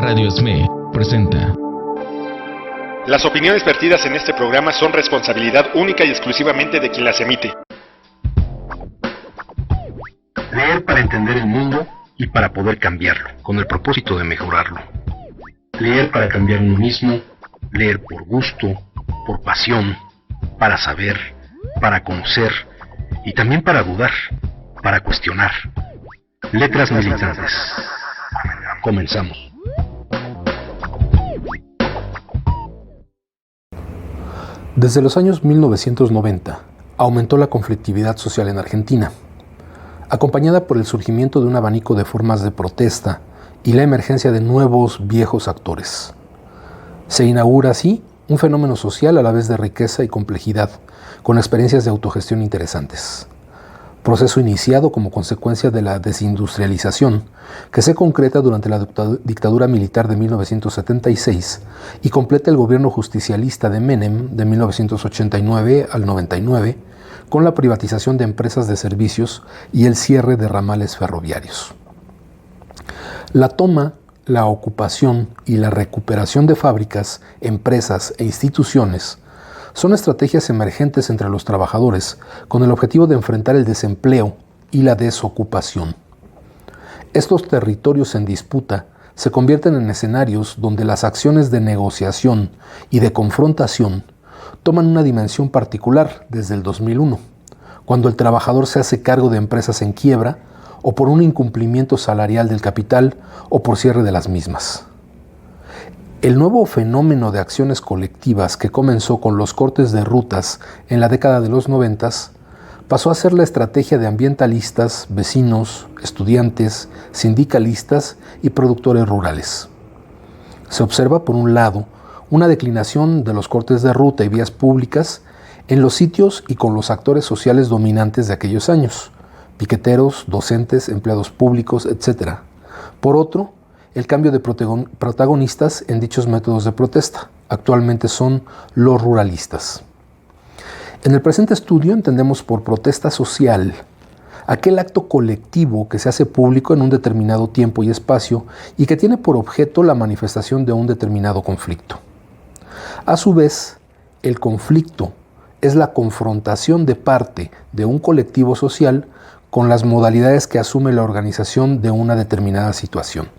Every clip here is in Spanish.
Radio SME presenta. Las opiniones vertidas en este programa son responsabilidad única y exclusivamente de quien las emite. Leer para entender el mundo y para poder cambiarlo, con el propósito de mejorarlo. Leer para cambiar uno mismo, leer por gusto, por pasión, para saber, para conocer y también para dudar, para cuestionar. Letras militantes. Comenzamos. Desde los años 1990 aumentó la conflictividad social en Argentina, acompañada por el surgimiento de un abanico de formas de protesta y la emergencia de nuevos, viejos actores. Se inaugura así un fenómeno social a la vez de riqueza y complejidad, con experiencias de autogestión interesantes. Proceso iniciado como consecuencia de la desindustrialización, que se concreta durante la dictadura militar de 1976 y completa el gobierno justicialista de Menem de 1989 al 99, con la privatización de empresas de servicios y el cierre de ramales ferroviarios. La toma, la ocupación y la recuperación de fábricas, empresas e instituciones son estrategias emergentes entre los trabajadores con el objetivo de enfrentar el desempleo y la desocupación. Estos territorios en disputa se convierten en escenarios donde las acciones de negociación y de confrontación toman una dimensión particular desde el 2001, cuando el trabajador se hace cargo de empresas en quiebra o por un incumplimiento salarial del capital o por cierre de las mismas. El nuevo fenómeno de acciones colectivas que comenzó con los cortes de rutas en la década de los 90 pasó a ser la estrategia de ambientalistas, vecinos, estudiantes, sindicalistas y productores rurales. Se observa, por un lado, una declinación de los cortes de ruta y vías públicas en los sitios y con los actores sociales dominantes de aquellos años, piqueteros, docentes, empleados públicos, etc. Por otro, el cambio de protagonistas en dichos métodos de protesta. Actualmente son los ruralistas. En el presente estudio entendemos por protesta social aquel acto colectivo que se hace público en un determinado tiempo y espacio y que tiene por objeto la manifestación de un determinado conflicto. A su vez, el conflicto es la confrontación de parte de un colectivo social con las modalidades que asume la organización de una determinada situación.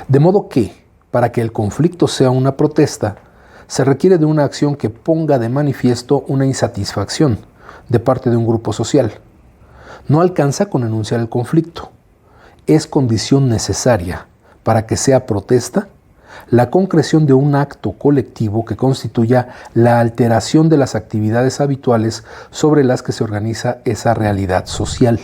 De modo que, para que el conflicto sea una protesta, se requiere de una acción que ponga de manifiesto una insatisfacción de parte de un grupo social. No alcanza con enunciar el conflicto. Es condición necesaria para que sea protesta la concreción de un acto colectivo que constituya la alteración de las actividades habituales sobre las que se organiza esa realidad social.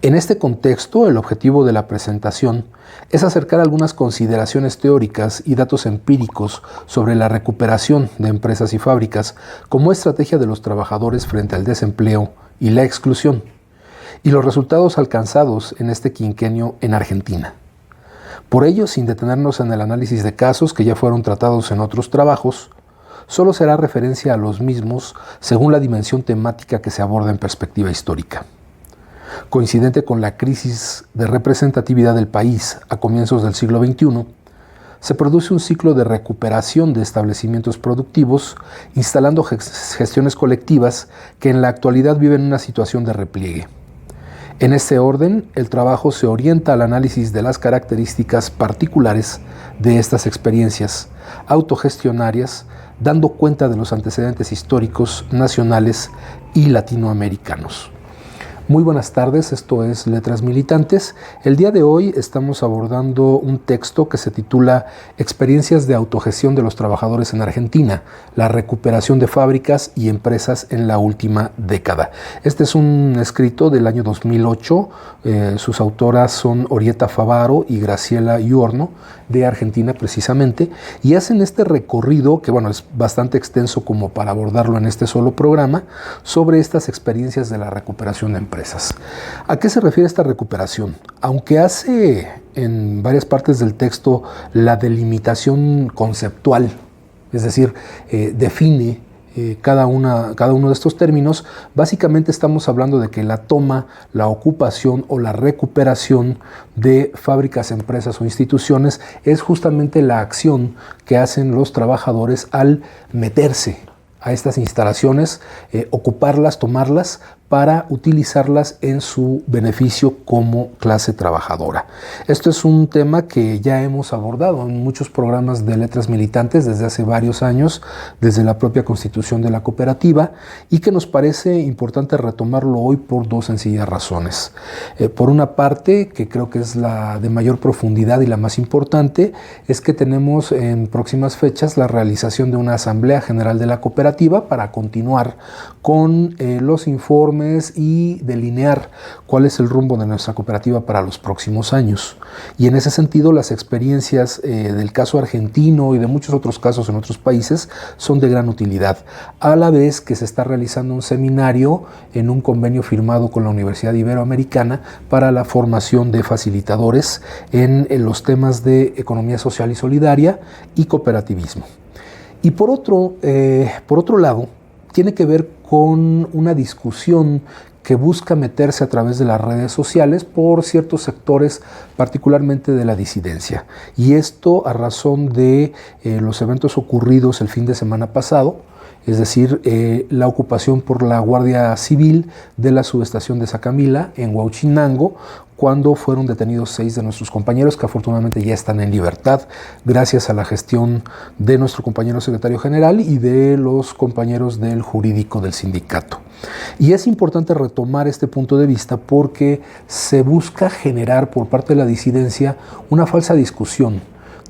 En este contexto, el objetivo de la presentación es acercar algunas consideraciones teóricas y datos empíricos sobre la recuperación de empresas y fábricas como estrategia de los trabajadores frente al desempleo y la exclusión, y los resultados alcanzados en este quinquenio en Argentina. Por ello, sin detenernos en el análisis de casos que ya fueron tratados en otros trabajos, solo será referencia a los mismos según la dimensión temática que se aborda en perspectiva histórica. Coincidente con la crisis de representatividad del país a comienzos del siglo XXI, se produce un ciclo de recuperación de establecimientos productivos, instalando gestiones colectivas que en la actualidad viven una situación de repliegue. En este orden, el trabajo se orienta al análisis de las características particulares de estas experiencias autogestionarias, dando cuenta de los antecedentes históricos, nacionales y latinoamericanos. Muy buenas tardes, esto es Letras Militantes. El día de hoy estamos abordando un texto que se titula Experiencias de autogestión de los trabajadores en Argentina, la recuperación de fábricas y empresas en la última década. Este es un escrito del año 2008, sus autoras son Orieta Favaro y Graciela Iorno, de Argentina precisamente, y hacen este recorrido, que bueno, es bastante extenso como para abordarlo en este solo programa, sobre estas experiencias de la recuperación de empresas. ¿A qué se refiere esta recuperación? Aunque hace en varias partes del texto la delimitación conceptual, es decir, define cada uno de estos términos, básicamente estamos hablando de que la toma, la ocupación o la recuperación de fábricas, empresas o instituciones es justamente la acción que hacen los trabajadores al meterse a estas instalaciones, ocuparlas, tomarlas para utilizarlas en su beneficio como clase trabajadora. Esto es un tema que ya hemos abordado en muchos programas de letras militantes desde hace varios años, desde la propia constitución de la cooperativa, y que nos parece importante retomarlo hoy por dos sencillas razones. Por una parte, que creo que es la de mayor profundidad y la más importante, es que tenemos en próximas fechas la realización de una asamblea general de la cooperativa para continuar con los informes y delinear cuál es el rumbo de nuestra cooperativa para los próximos años. Y en ese sentido, las experiencias del caso argentino y de muchos otros casos en otros países son de gran utilidad, a la vez que se está realizando un seminario en un convenio firmado con la Universidad Iberoamericana para la formación de facilitadores en los temas de economía social y solidaria y cooperativismo. Y por otro lado, tiene que ver con una discusión que busca meterse a través de las redes sociales por ciertos sectores, particularmente de la disidencia. Y esto a razón de los eventos ocurridos el fin de semana pasado, es decir, la ocupación por la Guardia Civil de la subestación de Sacamila en Huauchinango, cuando fueron detenidos 6 de nuestros compañeros que afortunadamente ya están en libertad gracias a la gestión de nuestro compañero secretario general y de los compañeros del jurídico del sindicato. Y es importante retomar este punto de vista porque se busca generar por parte de la disidencia una falsa discusión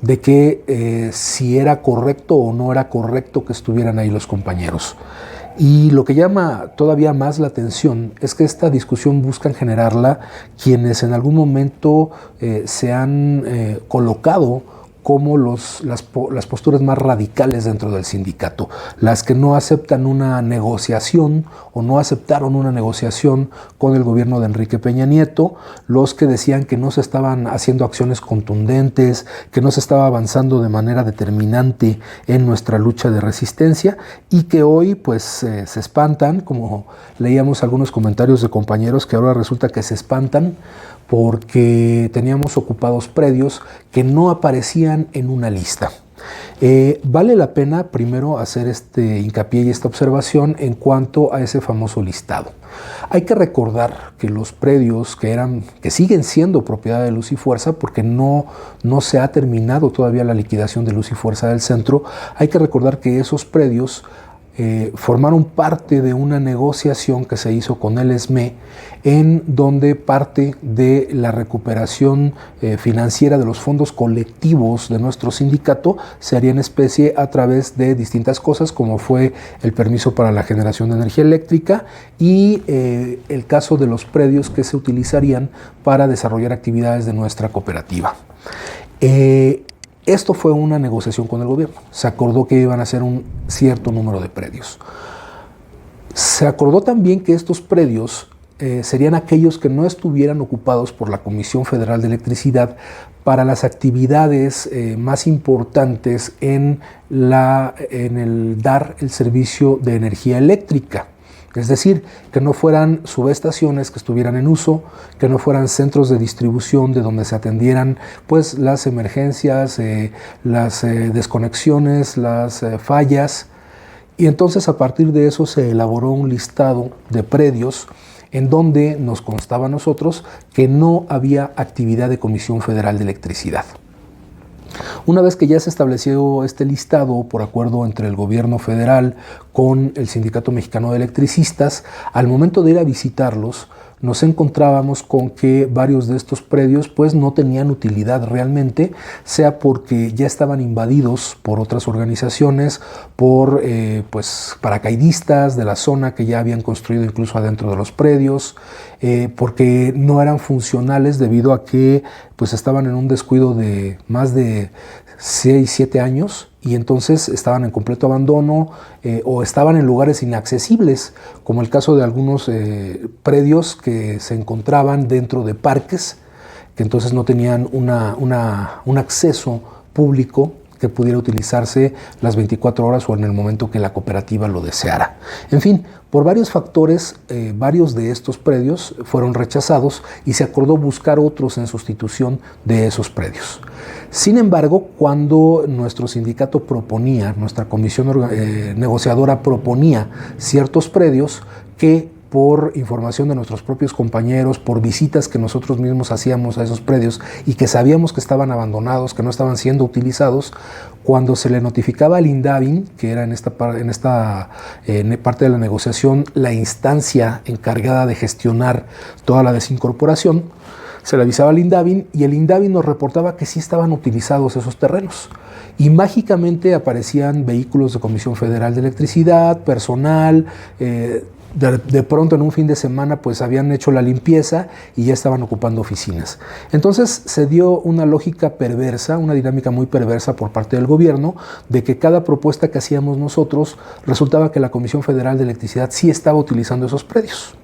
de que si era correcto o no era correcto que estuvieran ahí los compañeros. Y lo que llama todavía más la atención es que esta discusión buscan generarla quienes en algún momento se han colocado como las posturas más radicales dentro del sindicato, las que no aceptan una negociación o no aceptaron una negociación con el gobierno de Enrique Peña Nieto, los que decían que no se estaban haciendo acciones contundentes, que no se estaba avanzando de manera determinante en nuestra lucha de resistencia y que hoy pues se espantan, como leíamos algunos comentarios de compañeros que ahora resulta que se espantan porque teníamos ocupados predios que no aparecían en una lista. Vale la pena primero hacer este hincapié y esta observación en cuanto a ese famoso listado. Hay que recordar que los predios que siguen siendo propiedad de Luz y Fuerza, porque no se ha terminado todavía la liquidación de Luz y Fuerza del centro, hay que recordar que esos predios formaron parte de una negociación que se hizo con el ESME, en donde parte de la recuperación financiera de los fondos colectivos de nuestro sindicato se haría en especie a través de distintas cosas, como fue el permiso para la generación de energía eléctrica y el caso de los predios que se utilizarían para desarrollar actividades de nuestra cooperativa. Esto fue una negociación con el gobierno. Se acordó que iban a ser un cierto número de predios. Se acordó también que estos predios serían aquellos que no estuvieran ocupados por la Comisión Federal de Electricidad para las actividades más importantes en el dar el servicio de energía eléctrica. Es decir, que no fueran subestaciones que estuvieran en uso, que no fueran centros de distribución de donde se atendieran pues, las emergencias, las desconexiones, las fallas. Y entonces a partir de eso se elaboró un listado de predios en donde nos constaba a nosotros que no había actividad de Comisión Federal de Electricidad. Una vez que ya se estableció este listado por acuerdo entre el gobierno federal con el Sindicato Mexicano de Electricistas, al momento de ir a visitarlos, nos encontrábamos con que varios de estos predios pues no tenían utilidad realmente, sea porque ya estaban invadidos por otras organizaciones, por paracaidistas de la zona que ya habían construido incluso adentro de los predios, porque no eran funcionales debido a que pues estaban en un descuido de más de 6-7 años y entonces estaban en completo abandono o estaban en lugares inaccesibles, como el caso de algunos predios que se encontraban dentro de parques, que entonces no tenían un acceso público que pudiera utilizarse las 24 horas o en el momento que la cooperativa lo deseara. En fin, por varios factores, varios de estos predios fueron rechazados y se acordó buscar otros en sustitución de esos predios. Sin embargo, cuando nuestro sindicato proponía, nuestra comisión negociadora proponía ciertos predios que por información de nuestros propios compañeros, por visitas que nosotros mismos hacíamos a esos predios y que sabíamos que estaban abandonados, que no estaban siendo utilizados, cuando se le notificaba al INDAVIN, que era en esta parte de la negociación la instancia encargada de gestionar toda la desincorporación, se le avisaba al INDAVIN y el INDAVIN nos reportaba que sí estaban utilizados esos terrenos. Y mágicamente aparecían vehículos de Comisión Federal de Electricidad, personal. De pronto en un fin de semana pues habían hecho la limpieza y ya estaban ocupando oficinas. Entonces se dio una lógica perversa, una dinámica muy perversa por parte del gobierno, de que cada propuesta que hacíamos nosotros resultaba que la Comisión Federal de Electricidad sí estaba utilizando esos predios.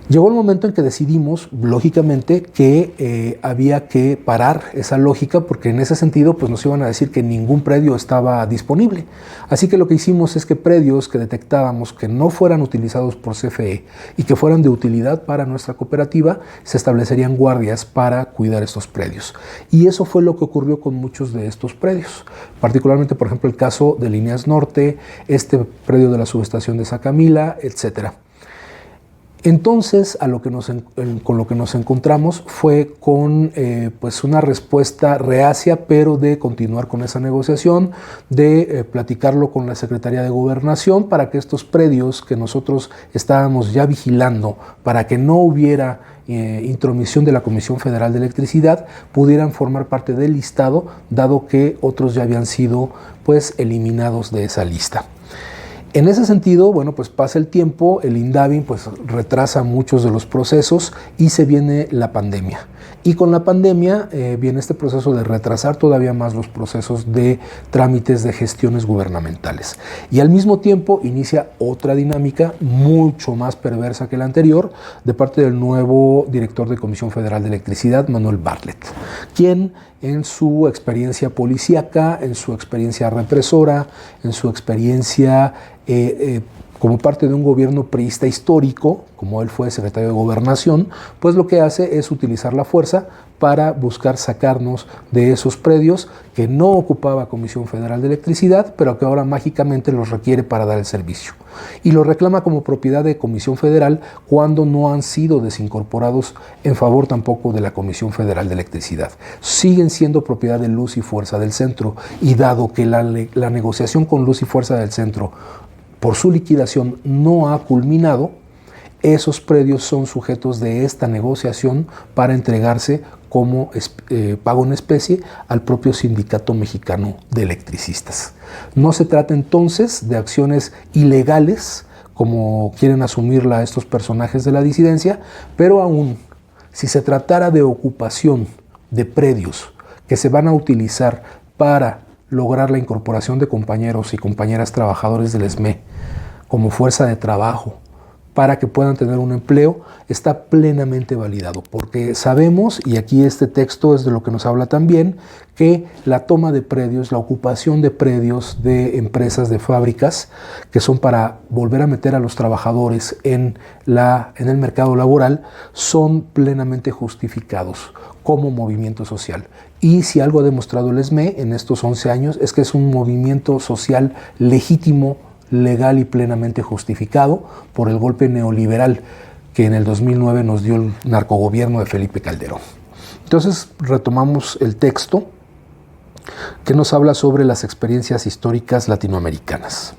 Llegó el momento en que decidimos, lógicamente, que había que parar esa lógica, porque en ese sentido pues nos iban a decir que ningún predio estaba disponible. Así que lo que hicimos es que predios que detectábamos que no fueran utilizados por CFE y que fueran de utilidad para nuestra cooperativa, se establecerían guardias para cuidar estos predios. Y eso fue lo que ocurrió con muchos de estos predios. Particularmente, por ejemplo, el caso de Líneas Norte, este predio de la subestación de Sacamila, etcétera. Entonces, con lo que nos encontramos fue con pues una respuesta reacia, pero de continuar con esa negociación, de platicarlo con la Secretaría de Gobernación para que estos predios que nosotros estábamos ya vigilando, para que no hubiera intromisión de la Comisión Federal de Electricidad, pudieran formar parte del listado, dado que otros ya habían sido pues eliminados de esa lista. En ese sentido, bueno, pues pasa el tiempo, el INDAVIN pues retrasa muchos de los procesos y se viene la pandemia. Y con la pandemia viene este proceso de retrasar todavía más los procesos de trámites de gestiones gubernamentales. Y al mismo tiempo inicia otra dinámica mucho más perversa que la anterior de parte del nuevo director de Comisión Federal de Electricidad, Manuel Bartlett, quien en su experiencia policíaca, en su experiencia represora, en su experiencia como parte de un gobierno priista histórico, como él fue secretario de Gobernación, pues lo que hace es utilizar la fuerza para buscar sacarnos de esos predios que no ocupaba Comisión Federal de Electricidad, pero que ahora mágicamente los requiere para dar el servicio. Y lo reclama como propiedad de Comisión Federal cuando no han sido desincorporados en favor tampoco de la Comisión Federal de Electricidad. Siguen siendo propiedad de Luz y Fuerza del Centro, y dado que la negociación con Luz y Fuerza del Centro por su liquidación no ha culminado, esos predios son sujetos de esta negociación para entregarse como pago en especie al propio Sindicato Mexicano de Electricistas. No se trata entonces de acciones ilegales, como quieren asumirla estos personajes de la disidencia, pero aún si se tratara de ocupación de predios que se van a utilizar para lograr la incorporación de compañeros y compañeras trabajadores del ESME como fuerza de trabajo para que puedan tener un empleo, está plenamente validado, porque sabemos, y aquí este texto es de lo que nos habla también, que la toma de predios, la ocupación de predios de empresas, de fábricas, que son para volver a meter a los trabajadores en el mercado laboral, son plenamente justificados como movimiento social. Y si algo ha demostrado el ESME en estos 11 años es que es un movimiento social legítimo, legal y plenamente justificado por el golpe neoliberal que en el 2009 nos dio el narcogobierno de Felipe Calderón. Entonces retomamos el texto que nos habla sobre las experiencias históricas latinoamericanas.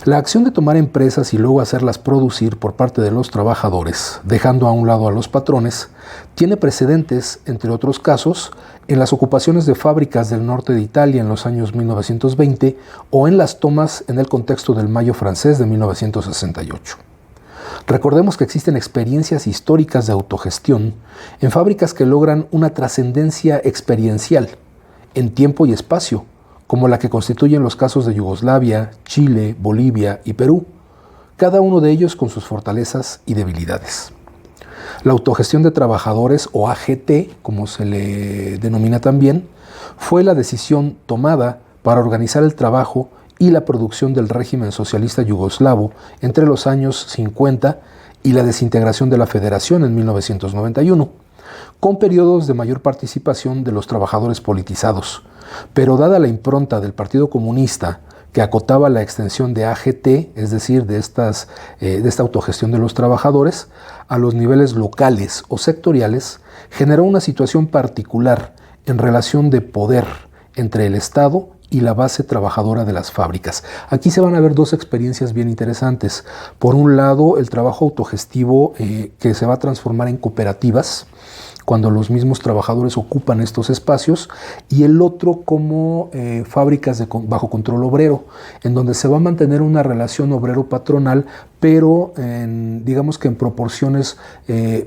La acción de tomar empresas y luego hacerlas producir por parte de los trabajadores, dejando a un lado a los patrones, tiene precedentes, entre otros casos, en las ocupaciones de fábricas del norte de Italia en los años 1920 o en las tomas en el contexto del Mayo francés de 1968. Recordemos que existen experiencias históricas de autogestión en fábricas que logran una trascendencia experiencial en tiempo y espacio, como la que constituyen los casos de Yugoslavia, Chile, Bolivia y Perú, cada uno de ellos con sus fortalezas y debilidades. La autogestión de trabajadores, o AGT, como se le denomina también, fue la decisión tomada para organizar el trabajo y la producción del régimen socialista yugoslavo entre los años 50 y la desintegración de la Federación en 1991, con periodos de mayor participación de los trabajadores politizados. Pero dada la impronta del Partido Comunista, que acotaba la extensión de AGT, es decir, de esta autogestión de los trabajadores, a los niveles locales o sectoriales, generó una situación particular en relación de poder entre el Estado y la base trabajadora de las fábricas. Aquí se van a ver dos experiencias bien interesantes. Por un lado, el trabajo autogestivo que se va a transformar en cooperativas, cuando los mismos trabajadores ocupan estos espacios, y el otro como fábricas bajo control obrero, en donde se va a mantener una relación obrero-patronal, pero digamos que en proporciones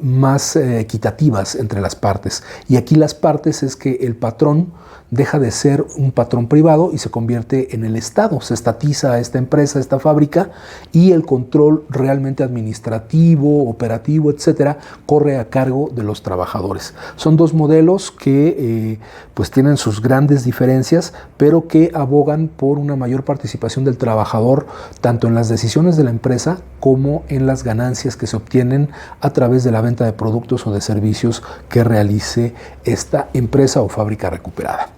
más equitativas entre las partes. Y aquí las partes es que el patrón deja de ser un patrón privado y se convierte en el Estado. Se estatiza a esta empresa, a esta fábrica, y el control realmente administrativo, operativo, etcétera, corre a cargo de los trabajadores. Son dos modelos que pues tienen sus grandes diferencias, pero que abogan por una mayor participación del trabajador, tanto en las decisiones de la empresa como en las ganancias que se obtienen a través de la venta de productos o de servicios que realice esta empresa o fábrica recuperada.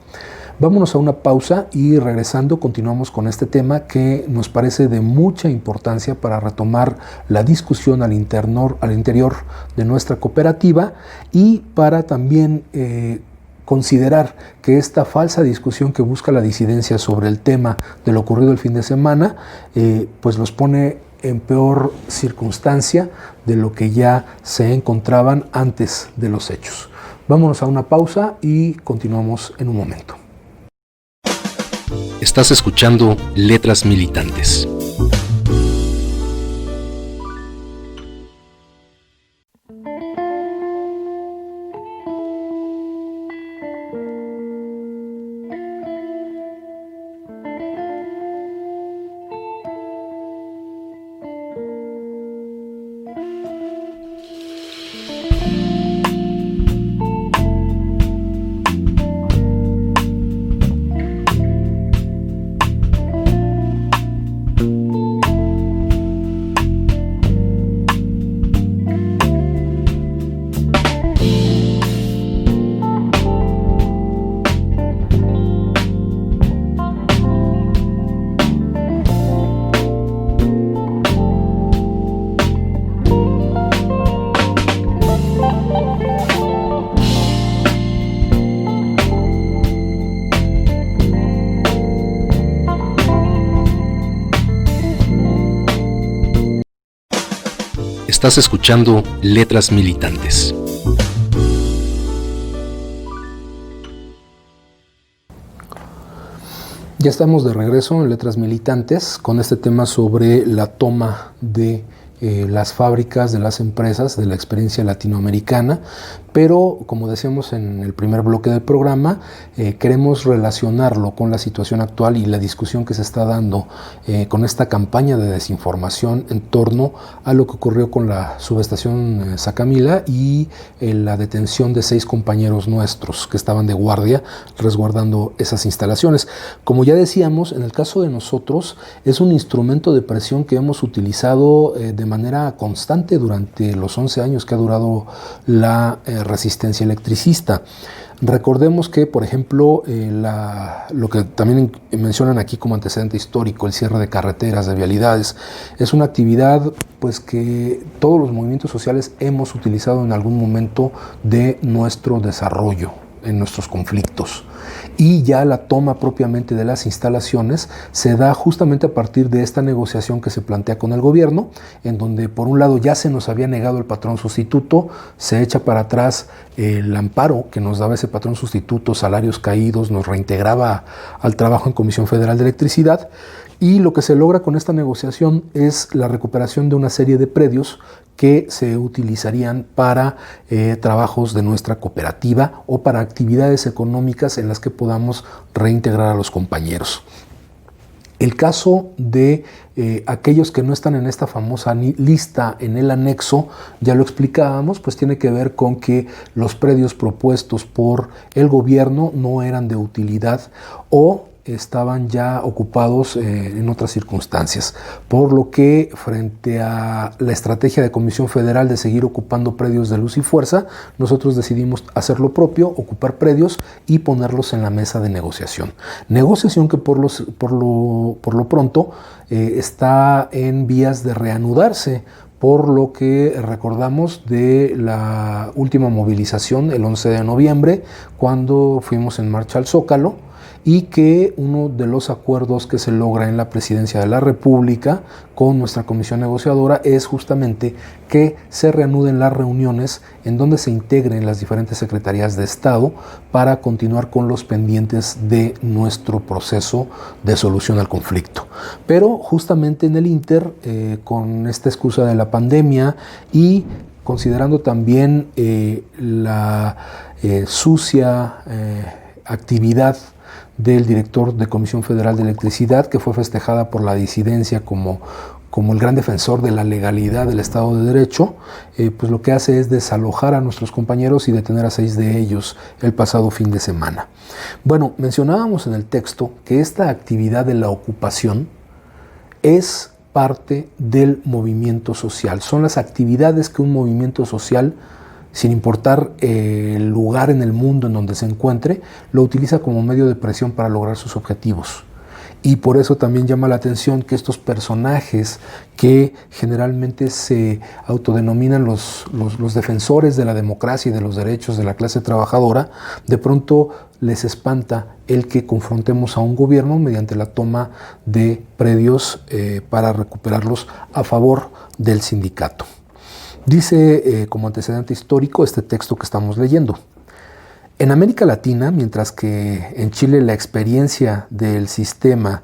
Vámonos a una pausa y regresando continuamos con este tema que nos parece de mucha importancia para retomar la discusión al interior de nuestra cooperativa y para también considerar que esta falsa discusión que busca la disidencia sobre el tema de lo ocurrido el fin de semana pues los pone en peor circunstancia de lo que ya se encontraban antes de los hechos. Vámonos a una pausa y continuamos en un momento. Estás escuchando Letras Militantes. Estás escuchando Letras Militantes. Ya estamos de regreso en Letras Militantes con este tema sobre la toma de las fábricas, de las empresas, de la experiencia latinoamericana, pero como decíamos en el primer bloque del programa, queremos relacionarlo con la situación actual y la discusión que se está dando con esta campaña de desinformación en torno a lo que ocurrió con la subestación Sacamila y la detención de 6 compañeros nuestros que estaban de guardia resguardando esas instalaciones. Como ya decíamos, en el caso de nosotros es un instrumento de presión que hemos utilizado de manera constante durante los 11 años que ha durado la resistencia electricista. Recordemos que, por ejemplo, lo que también mencionan aquí como antecedente histórico, el cierre de carreteras, de vialidades, es una actividad pues que todos los movimientos sociales hemos utilizado en algún momento de nuestro desarrollo, en nuestros conflictos. Y ya la toma propiamente de las instalaciones se da justamente a partir de esta negociación que se plantea con el gobierno, en donde por un lado ya se nos había negado el patrón sustituto, se echa para atrás el amparo que nos daba ese patrón sustituto, salarios caídos, nos reintegraba al trabajo en Comisión Federal de Electricidad, y lo que se logra con esta negociación es la recuperación de una serie de predios que se utilizarían para trabajos de nuestra cooperativa o para actividades económicas en las que podamos reintegrar a los compañeros. El caso de aquellos que no están en esta famosa lista en el anexo, ya lo explicábamos, pues tiene que ver con que los predios propuestos por el gobierno no eran de utilidad o estaban ya ocupados en otras circunstancias, por lo que frente a la estrategia de Comisión Federal de seguir ocupando predios de luz y fuerza, nosotros decidimos hacer lo propio, ocupar predios y ponerlos en la mesa de negociación. Negociación que por lo pronto está en vías de reanudarse, por lo que recordamos de la última movilización el 11 de noviembre, cuando fuimos en marcha al Zócalo, y que uno de los acuerdos que se logra en la Presidencia de la República con nuestra comisión negociadora es justamente que se reanuden las reuniones en donde se integren las diferentes secretarías de Estado para continuar con los pendientes de nuestro proceso de solución al conflicto. Pero justamente en el Inter, con esta excusa de la pandemia y considerando también la sucia actividad del director de Comisión Federal de Electricidad, que fue festejada por la disidencia como el gran defensor de la legalidad del Estado de Derecho, pues lo que hace es desalojar a nuestros compañeros y detener a 6 de ellos el pasado fin de semana. Bueno, mencionábamos en el texto que esta actividad de la ocupación es parte del movimiento social. Son las actividades que un movimiento social, sin importar el lugar en el mundo en donde se encuentre, lo utiliza como medio de presión para lograr sus objetivos. Y por eso también llama la atención que estos personajes que generalmente se autodenominan los defensores de la democracia y de los derechos de la clase trabajadora, de pronto les espanta el que confrontemos a un gobierno mediante la toma de predios para recuperarlos a favor del sindicato. Dice como antecedente histórico este texto que estamos leyendo. En América Latina, mientras que en Chile la experiencia del sistema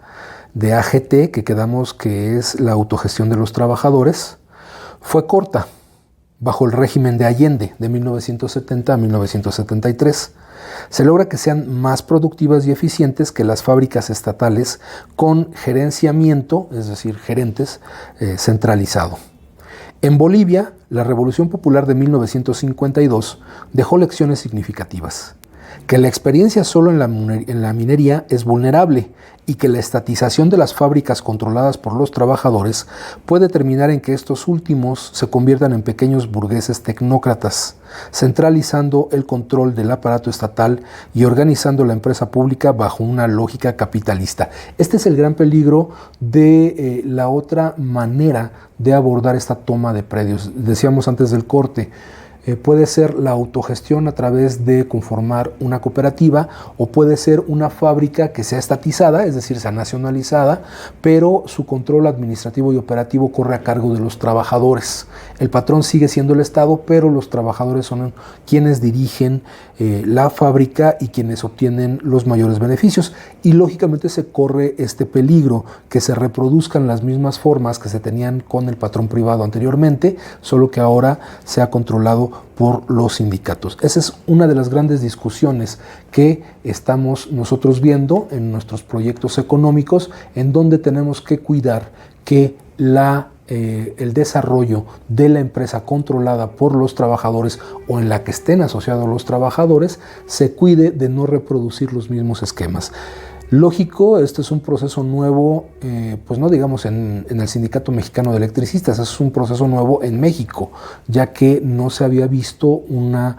de AGT, que quedamos que es la autogestión de los trabajadores, fue corta, bajo el régimen de Allende, de 1970 a 1973. Se logra que sean más productivas y eficientes que las fábricas estatales con gerenciamiento, es decir, gerentes, centralizado. En Bolivia, la Revolución Popular de 1952 dejó lecciones significativas. Que la experiencia solo en la minería es vulnerable y que la estatización de las fábricas controladas por los trabajadores puede terminar en que estos últimos se conviertan en pequeños burgueses tecnócratas, centralizando el control del aparato estatal y organizando la empresa pública bajo una lógica capitalista. Este es el gran peligro de la otra manera de abordar esta toma de predios. Decíamos antes del corte, puede ser la autogestión a través de conformar una cooperativa o puede ser una fábrica que sea estatizada, es decir, sea nacionalizada, pero su control administrativo y operativo corre a cargo de los trabajadores. El patrón sigue siendo el Estado, pero los trabajadores son quienes dirigen la fábrica y quienes obtienen los mayores beneficios. Y lógicamente se corre este peligro, que se reproduzcan las mismas formas que se tenían con el patrón privado anteriormente, solo que ahora se ha controlado por los sindicatos. Esa es una de las grandes discusiones que estamos nosotros viendo en nuestros proyectos económicos, en donde tenemos que cuidar que el desarrollo de la empresa controlada por los trabajadores o en la que estén asociados los trabajadores se cuide de no reproducir los mismos esquemas. Lógico, este es un proceso nuevo, pues no digamos en el Sindicato Mexicano de Electricistas, es un proceso nuevo en México, ya que no se había visto una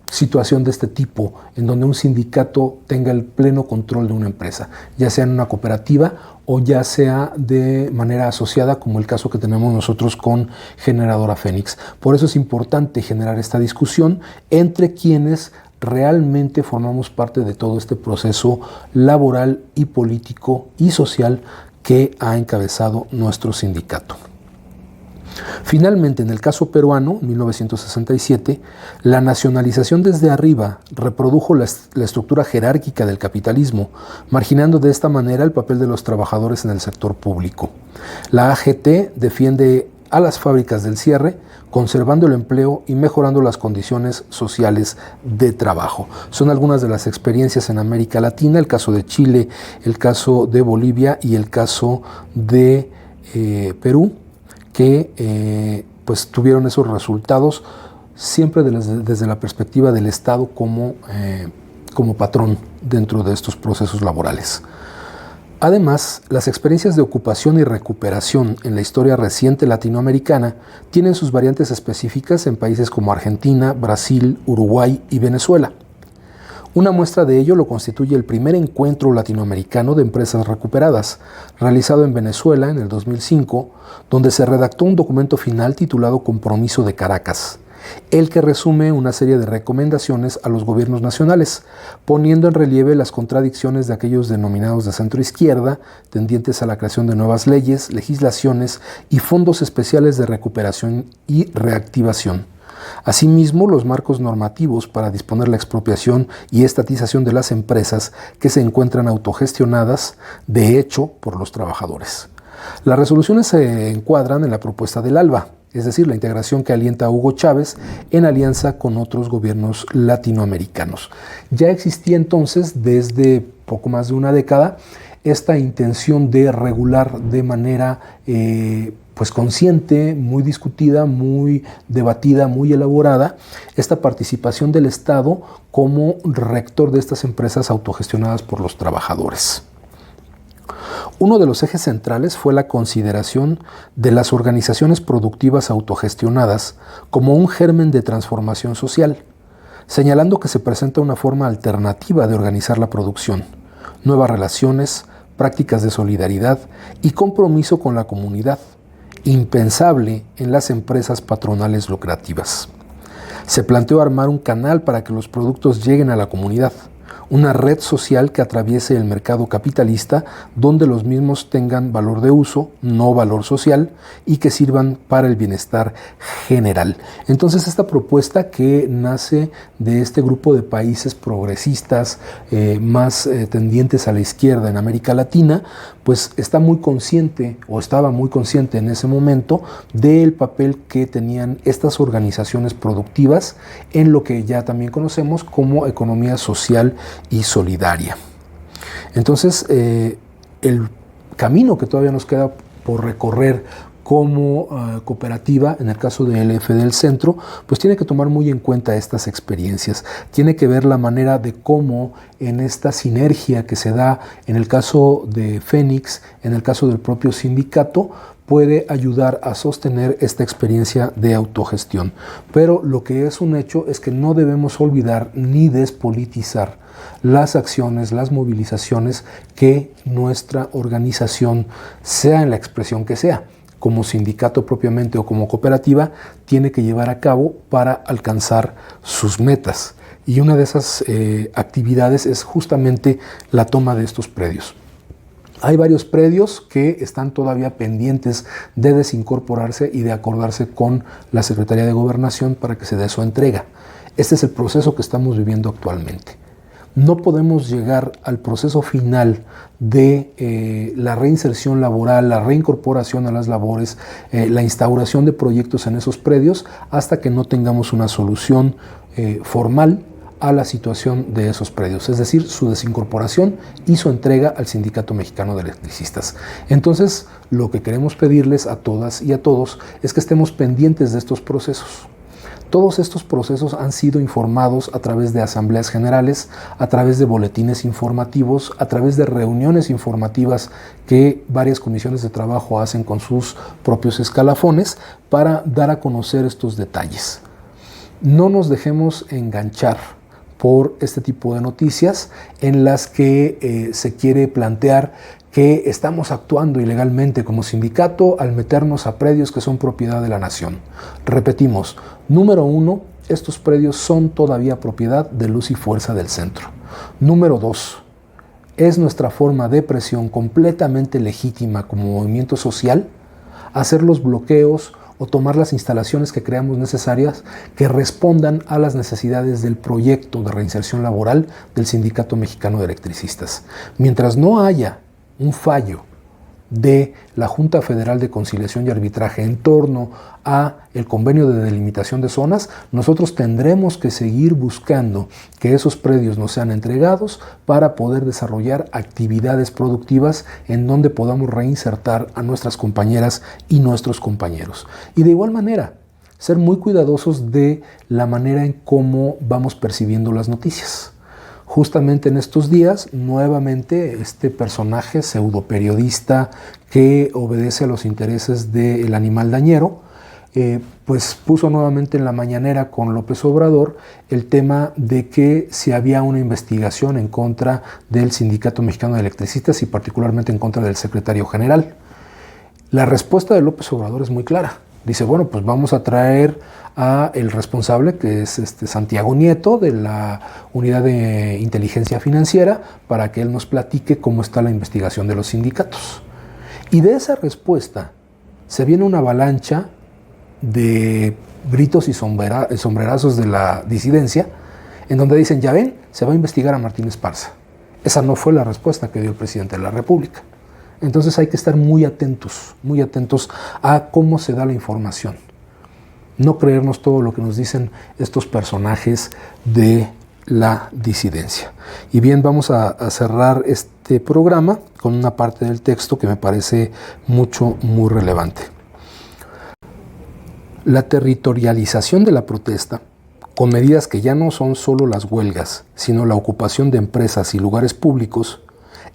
situación de este tipo, en donde un sindicato tenga el pleno control de una empresa, ya sea en una cooperativa o ya sea de manera asociada, como el caso que tenemos nosotros con Generadora Fénix. Por eso es importante generar esta discusión entre quienes realmente formamos parte de todo este proceso laboral y político y social que ha encabezado nuestro sindicato. Finalmente, en el caso peruano, 1967, la nacionalización desde arriba reprodujo la estructura jerárquica del capitalismo, marginando de esta manera el papel de los trabajadores en el sector público. La AGT defiende a las fábricas del cierre, conservando el empleo y mejorando las condiciones sociales de trabajo. Son algunas de las experiencias en América Latina, el caso de Chile, el caso de Bolivia y el caso de Perú, que pues tuvieron esos resultados siempre desde la perspectiva del Estado como patrón dentro de estos procesos laborales. Además, las experiencias de ocupación y recuperación en la historia reciente latinoamericana tienen sus variantes específicas en países como Argentina, Brasil, Uruguay y Venezuela. Una muestra de ello lo constituye el primer encuentro latinoamericano de empresas recuperadas, realizado en Venezuela en el 2005, donde se redactó un documento final titulado Compromiso de Caracas, el que resume una serie de recomendaciones a los gobiernos nacionales, poniendo en relieve las contradicciones de aquellos denominados de centro-izquierda, tendientes a la creación de nuevas leyes, legislaciones y fondos especiales de recuperación y reactivación. Asimismo, los marcos normativos para disponer la expropiación y estatización de las empresas que se encuentran autogestionadas, de hecho, por los trabajadores. Las resoluciones se encuadran en la propuesta del ALBA, es decir, la integración que alienta a Hugo Chávez en alianza con otros gobiernos latinoamericanos. Ya existía entonces, desde poco más de una década, esta intención de regular de manera pues consciente, muy discutida, muy debatida, muy elaborada, esta participación del Estado como rector de estas empresas autogestionadas por los trabajadores. Uno de los ejes centrales fue la consideración de las organizaciones productivas autogestionadas como un germen de transformación social, señalando que se presenta una forma alternativa de organizar la producción, nuevas relaciones, prácticas de solidaridad y compromiso con la comunidad, impensable en las empresas patronales lucrativas. Se planteó armar un canal para que los productos lleguen a la comunidad, una red social que atraviese el mercado capitalista donde los mismos tengan valor de uso, no valor social, y que sirvan para el bienestar general. Entonces esta propuesta que nace de este grupo de países progresistas más tendientes a la izquierda en América Latina, pues está muy consciente o estaba muy consciente en ese momento del papel que tenían estas organizaciones productivas en lo que ya también conocemos como economía social y solidaria. Entonces, el camino que todavía nos queda por recorrer como cooperativa, en el caso de LF del Centro, pues tiene que tomar muy en cuenta estas experiencias. Tiene que ver la manera de cómo en esta sinergia que se da en el caso de Fénix, en el caso del propio sindicato, puede ayudar a sostener esta experiencia de autogestión. Pero lo que es un hecho es que no debemos olvidar ni despolitizar las acciones, las movilizaciones que nuestra organización, sea en la expresión que sea, como sindicato propiamente o como cooperativa, tiene que llevar a cabo para alcanzar sus metas. Y una de esas actividades es justamente la toma de estos predios. Hay varios predios que están todavía pendientes de desincorporarse y de acordarse con la Secretaría de Gobernación para que se dé su entrega. Este es el proceso que estamos viviendo actualmente. No podemos llegar al proceso final de la reinserción laboral, la reincorporación a las labores, la instauración de proyectos en esos predios hasta que no tengamos una solución formal a la situación de esos predios, es decir, su desincorporación y su entrega al Sindicato Mexicano de Electricistas. Entonces, lo que queremos pedirles a todas y a todos es que estemos pendientes de estos procesos. Todos estos procesos han sido informados a través de asambleas generales, a través de boletines informativos, a través de reuniones informativas que varias comisiones de trabajo hacen con sus propios escalafones para dar a conocer estos detalles. No nos dejemos enganchar por este tipo de noticias en las que se quiere plantear que estamos actuando ilegalmente como sindicato al meternos a predios que son propiedad de la nación. Repetimos, número 1, estos predios son todavía propiedad de Luz y Fuerza del Centro. Número 2, es nuestra forma de presión completamente legítima como movimiento social hacer los bloqueos o tomar las instalaciones que creamos necesarias que respondan a las necesidades del proyecto de reinserción laboral del Sindicato Mexicano de Electricistas. Mientras no haya un fallo de la Junta Federal de Conciliación y Arbitraje en torno a el convenio de delimitación de zonas, nosotros tendremos que seguir buscando que esos predios nos sean entregados para poder desarrollar actividades productivas en donde podamos reinsertar a nuestras compañeras y nuestros compañeros. Y de igual manera, ser muy cuidadosos de la manera en cómo vamos percibiendo las noticias. Justamente en estos días, nuevamente, este personaje pseudoperiodista que obedece a los intereses del animal dañero, pues puso nuevamente en la mañanera con López Obrador el tema de que si había una investigación en contra del Sindicato Mexicano de Electricistas y particularmente en contra del secretario general. La respuesta de López Obrador es muy clara. Dice, bueno, pues vamos a traer a el responsable, que es Santiago Nieto, de la Unidad de Inteligencia Financiera, para que él nos platique cómo está la investigación de los sindicatos. Y de esa respuesta se viene una avalancha de gritos y sombrerazos de la disidencia, en donde dicen, ya ven, se va a investigar a Martín Esparza. Esa no fue la respuesta que dio el presidente de la República. Entonces hay que estar muy atentos a cómo se da la información. No creernos todo lo que nos dicen estos personajes de la disidencia. Y bien, vamos a cerrar este programa con una parte del texto que me parece muy relevante. La territorialización de la protesta, con medidas que ya no son solo las huelgas, sino la ocupación de empresas y lugares públicos,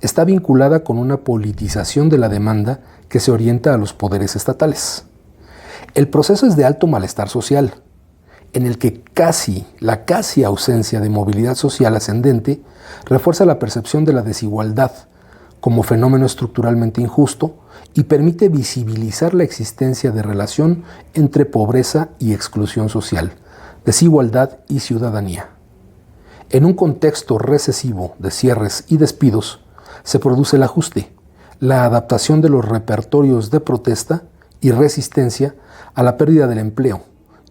está vinculada con una politización de la demanda que se orienta a los poderes estatales. El proceso es de alto malestar social, en el que la casi ausencia de movilidad social ascendente refuerza la percepción de la desigualdad como fenómeno estructuralmente injusto y permite visibilizar la existencia de relación entre pobreza y exclusión social, desigualdad y ciudadanía. En un contexto recesivo de cierres y despidos, se produce el ajuste, la adaptación de los repertorios de protesta y resistencia a la pérdida del empleo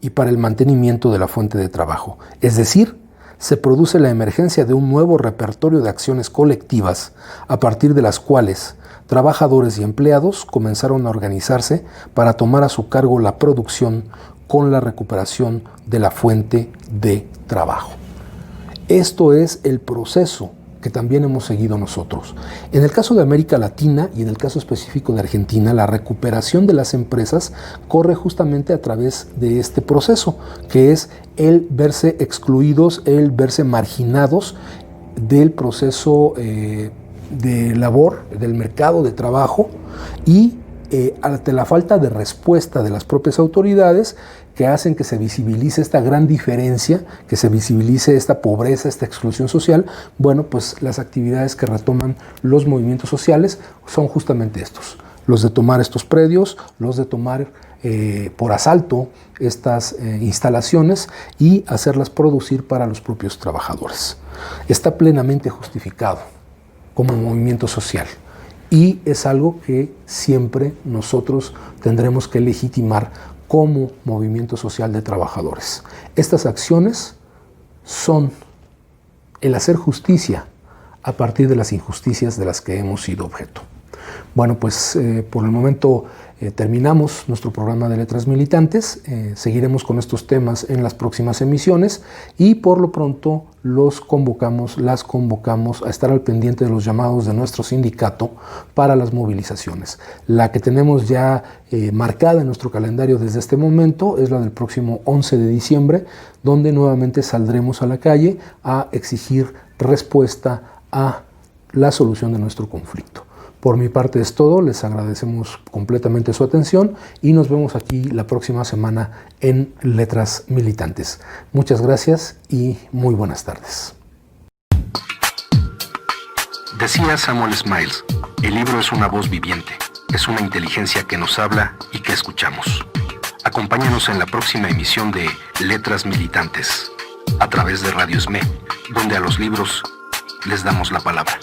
y para el mantenimiento de la fuente de trabajo. Es decir, se produce la emergencia de un nuevo repertorio de acciones colectivas a partir de las cuales trabajadores y empleados comenzaron a organizarse para tomar a su cargo la producción con la recuperación de la fuente de trabajo. Esto es el proceso que también hemos seguido nosotros. En el caso de América Latina y en el caso específico de Argentina, la recuperación de las empresas corre justamente a través de este proceso, que es el verse excluidos, el verse marginados del proceso de labor, del mercado de trabajo y ante la falta de respuesta de las propias autoridades que hacen que se visibilice esta gran diferencia, que se visibilice esta pobreza, esta exclusión social, bueno, pues las actividades que retoman los movimientos sociales son justamente estos, los de tomar estos predios, los de tomar por asalto estas instalaciones y hacerlas producir para los propios trabajadores. Está plenamente justificado como movimiento social. Y es algo que siempre nosotros tendremos que legitimar como movimiento social de trabajadores. Estas acciones son el hacer justicia a partir de las injusticias de las que hemos sido objeto. Bueno, pues por el momento terminamos nuestro programa de Letras Militantes. Seguiremos con estos temas en las próximas emisiones y por lo pronto las convocamos a estar al pendiente de los llamados de nuestro sindicato para las movilizaciones. La que tenemos ya marcada en nuestro calendario desde este momento es la del próximo 11 de diciembre, donde nuevamente saldremos a la calle a exigir respuesta a la solución de nuestro conflicto. Por mi parte es todo, les agradecemos completamente su atención y nos vemos aquí la próxima semana en Letras Militantes. Muchas gracias y muy buenas tardes. Decía Samuel Smiles, el libro es una voz viviente, es una inteligencia que nos habla y que escuchamos. Acompáñanos en la próxima emisión de Letras Militantes, a través de Radio SME, donde a los libros les damos la palabra.